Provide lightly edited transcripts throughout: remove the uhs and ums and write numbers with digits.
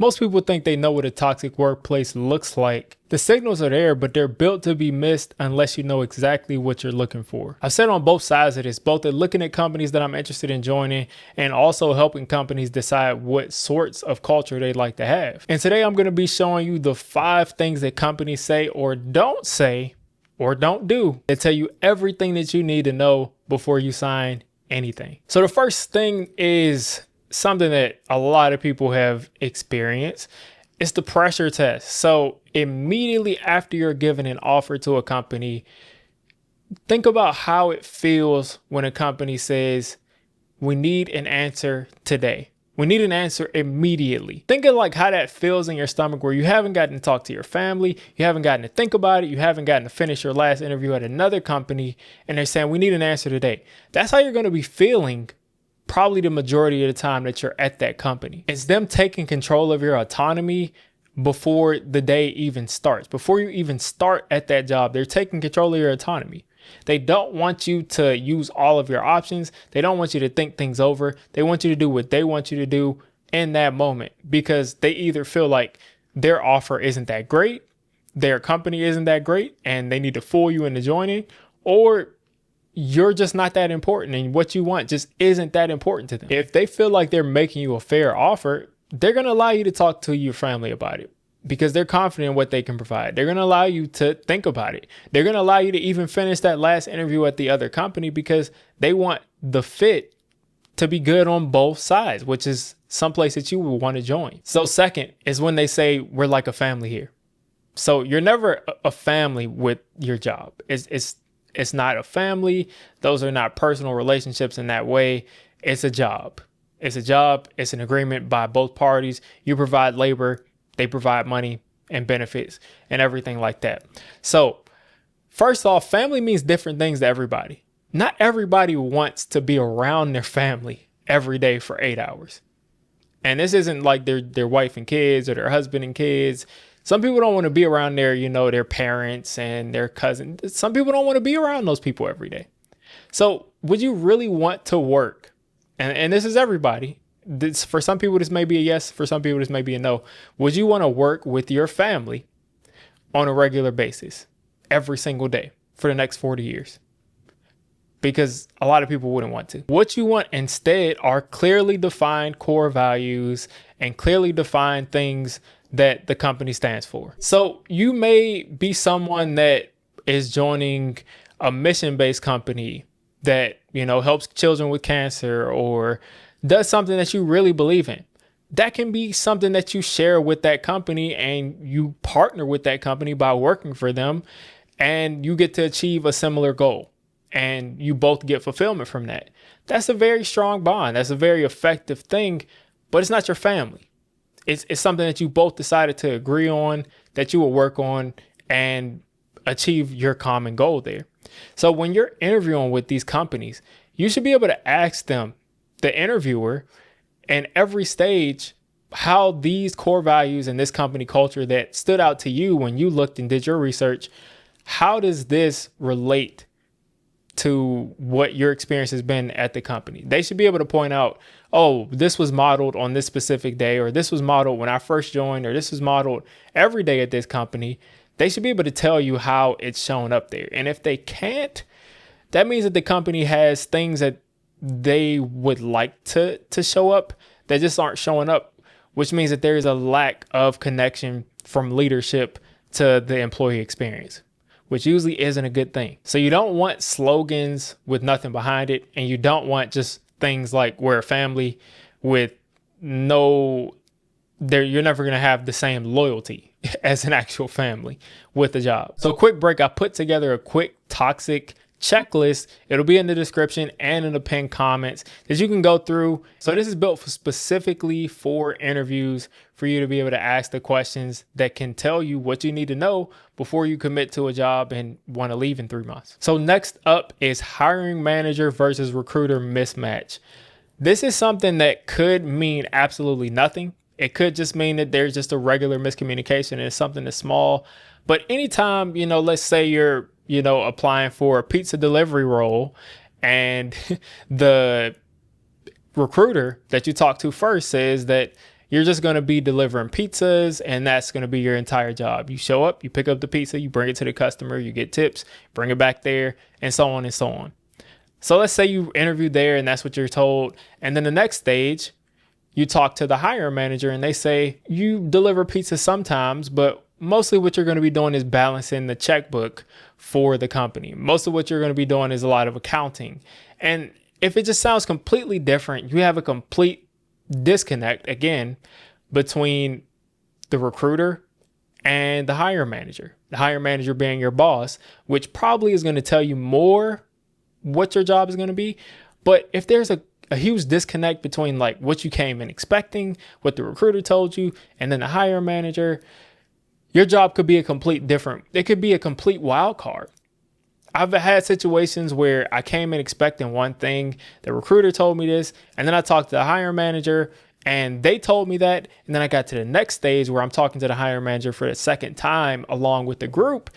Most people think they know what a toxic workplace looks like. The signals are there, but they're built to be missed unless you know exactly what you're looking for. I've said on both sides of this, both at looking at companies that I'm interested in joining and also helping companies decide what sorts of culture they'd like to have. And today I'm going to be showing you the 5 things that companies say or don't do that tell you everything that you need to know before you sign anything. So the first thing is something that a lot of people have experienced. It's the pressure test. So immediately after you're given an offer to a company, think about how it feels when a company says, we need an answer today. We need an answer immediately. Think of like how that feels in your stomach where you haven't gotten to talk to your family, you haven't gotten to think about it, you haven't gotten to finish your last interview at another company, and they're saying, we need an answer today. That's how you're going to be feeling probably the majority of the time that you're at that company. It's them taking control of your autonomy before the day even starts. Before you even start at that job, they're taking control of your autonomy. They don't want you to use all of your options. They don't want you to think things over. They want you to do what they want you to do in that moment because they either feel like their offer isn't that great, their company isn't that great, and they need to fool you into joining, or you're just not that important and what you want just isn't that important to them. If they feel like they're making you a fair offer, they're going to allow you to talk to your family about it because they're confident in what they can provide. They're going to allow you to think about it. They're going to allow you to even finish that last interview at the other company because they want the fit to be good on both sides, which is someplace that you would want to join. So second is when they say we're like a family here. So you're never a family with your job. It's not a family. Those are not personal relationships in that way. It's a job. It's a job. It's an agreement by both parties. You provide labor. They provide money and benefits and everything like that. So first off, family means different things to everybody. Not everybody wants to be around their family every day for 8 hours. And this isn't like their wife and kids or their husband and kids. Some people don't want to be around their parents and their cousins. Some people don't want to be around those people every day. So would you really want to work? And this is everybody. For some people, this may be a yes. For some people, this may be a no. Would you want to work with your family on a regular basis every single day for the next 40 years? Because a lot of people wouldn't want to. What you want instead are clearly defined core values and clearly defined things that the company stands for. So you may be someone that is joining a mission-based company that, helps children with cancer or does something that you really believe in. That can be something that you share with that company and you partner with that company by working for them and you get to achieve a similar goal and you both get fulfillment from that. That's a very strong bond. That's a very effective thing, but it's not your family. It's something that you both decided to agree on, that you will work on and achieve your common goal there. So when you're interviewing with these companies, you should be able to ask them, the interviewer, in every stage, how these core values and this company culture that stood out to you when you looked and did your research, how does this relate to what your experience has been at the company? They should be able to point out, oh, this was modeled on this specific day, or this was modeled when I first joined, or this was modeled every day at this company. They should be able to tell you how it's shown up there. And if they can't, that means that the company has things that they would like to show up that just aren't showing up, which means that there is a lack of connection from leadership to the employee experience, which usually isn't a good thing. So you don't want slogans with nothing behind it. And you don't want just things like we're a family with you're never going to have the same loyalty as an actual family with the job. So quick break. I put together a quick toxic checklist. It'll be in the description and in the pinned comments that you can go through. So this is built specifically for interviews for you to be able to ask the questions that can tell you what you need to know before you commit to a job and want to leave in 3 months. So next up is hiring manager versus recruiter mismatch. This is something that could mean absolutely nothing. It could just mean that there's just a regular miscommunication and it's something that's small. But anytime, let's say you're applying for a pizza delivery role and the recruiter that you talk to first says that, You're just going to be delivering pizzas, and that's going to be your entire job. You show up, you pick up the pizza, you bring it to the customer, you get tips, bring it back there, and so on and so on. So let's say you interview there and that's what you're told. And then the next stage, you talk to the hiring manager and they say, you deliver pizza sometimes, but mostly what you're going to be doing is balancing the checkbook for the company. Most of what you're going to be doing is a lot of accounting. And if it just sounds completely different, you have a complete disconnect again between the recruiter and the hiring manager. The hiring manager being your boss, which probably is going to tell you more what your job is going to be. But if there's a huge disconnect between like what you came in expecting, what the recruiter told you, and then the hiring manager, your job could be it could be a complete wild card. I've had situations where I came in expecting one thing, the recruiter told me this, and then I talked to the hiring manager and they told me that. And then I got to the next stage where I'm talking to the hiring manager for the second time along with the group,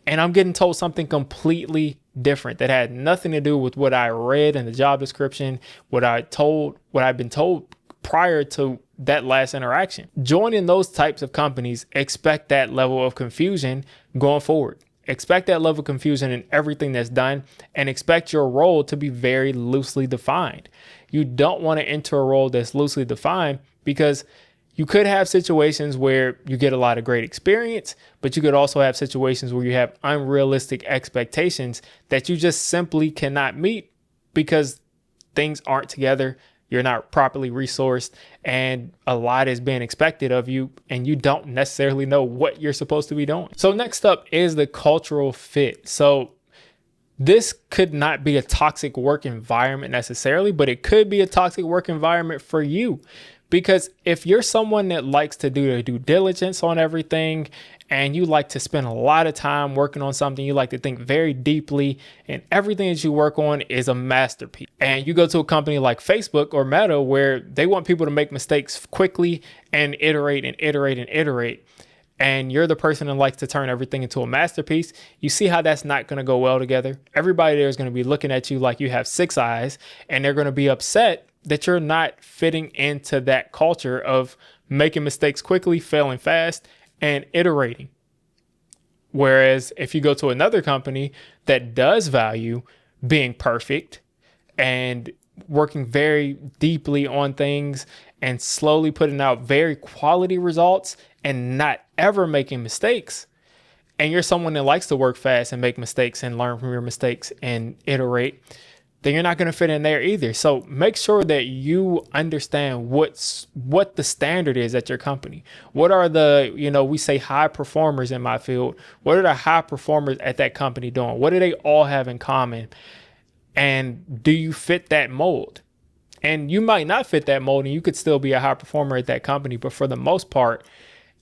and I'm getting told something completely different that had nothing to do with what I read in the job description, what I've been told prior to that last interaction. Joining those types of companies, expect that level of confusion going forward. Expect that level of confusion in everything that's done, and expect your role to be very loosely defined. You don't want to enter a role that's loosely defined because you could have situations where you get a lot of great experience, but you could also have situations where you have unrealistic expectations that you just simply cannot meet because things aren't together. You're not properly resourced and a lot is being expected of you and you don't necessarily know what you're supposed to be doing. So next up is the cultural fit. So this could not be a toxic work environment necessarily, but it could be a toxic work environment for you. Because if you're someone that likes to do the due diligence on everything and you like to spend a lot of time working on something, you like to think very deeply, and everything that you work on is a masterpiece. And you go to a company like Facebook or Meta where they want people to make mistakes quickly and iterate and iterate and iterate. And you're the person that likes to turn everything into a masterpiece. You see how that's not going to go well together. Everybody there is going to be looking at you like you have six eyes, and they're going to be upset that you're not fitting into that culture of making mistakes quickly, failing fast, and iterating. Whereas if you go to another company that does value being perfect and working very deeply on things and slowly putting out very quality results and not ever making mistakes, and you're someone that likes to work fast and make mistakes and learn from your mistakes and iterate, then you're not going to fit in there either. So make sure that you understand what the standard is at your company. What are the, we say high performers in my field. What are the high performers at that company doing? What do they all have in common? And do you fit that mold? And you might not fit that mold and you could still be a high performer at that company. But for the most part,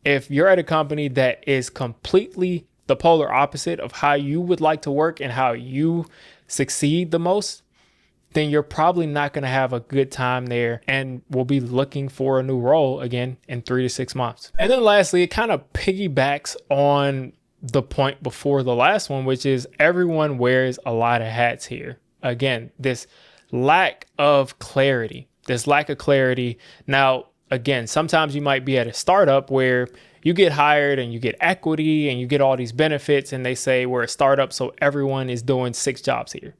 if you're at a company that is completely the polar opposite of how you would like to work and how you succeed the most, then you're probably not going to have a good time there and will be looking for a new role again in 3 to 6 months. And then lastly, it kind of piggybacks on the point before the last one, which is everyone wears a lot of hats here. Again, this lack of clarity. Now, again, sometimes you might be at a startup where you get hired and you get equity and you get all these benefits and they say we're a startup, so everyone is doing 6 jobs here.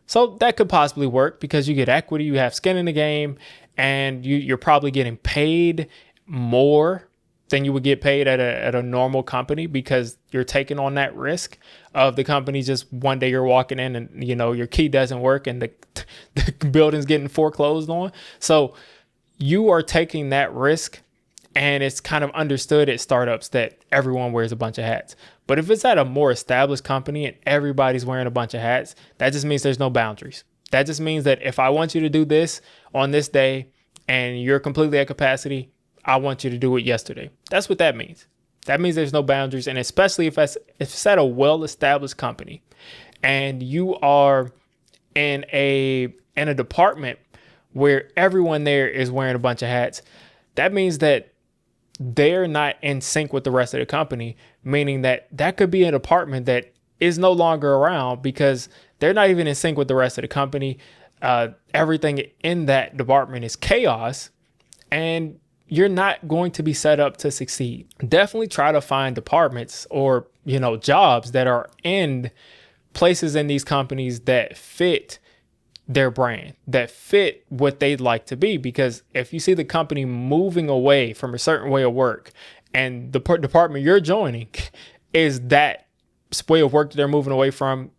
So that could possibly work because you get equity, you have skin in the game, and you're probably getting paid more than you would get paid at a normal company because you're taking on that risk of the company just one day you're walking in and your key doesn't work and the building's getting foreclosed on. So you are taking that risk, and it's kind of understood at startups that everyone wears a bunch of hats. But if it's at a more established company and everybody's wearing a bunch of hats, that just means there's no boundaries. That just means that if I want you to do this on this day and you're completely at capacity, I want you to do it yesterday. That's what that means. That means there's no boundaries. And especially if it's at a well-established company and you are in a department where everyone there is wearing a bunch of hats, that means that they're not in sync with the rest of the company, meaning that could be a department that is no longer around because they're not even in sync with the rest of the company. Everything in that department is chaos, and you're not going to be set up to succeed. Definitely try to find departments or, jobs that are in places in these companies that fit their brand, that fit what they'd like to be. Because if you see the company moving away from a certain way of work and the department you're joining is that way of work that they're moving away from,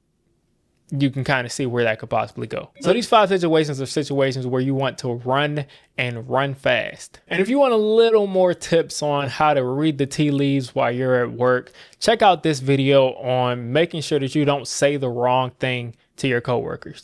you can kind of see where that could possibly go. So these 5 situations are situations where you want to run and run fast. And if you want a little more tips on how to read the tea leaves while you're at work, check out this video on making sure that you don't say the wrong thing to your coworkers.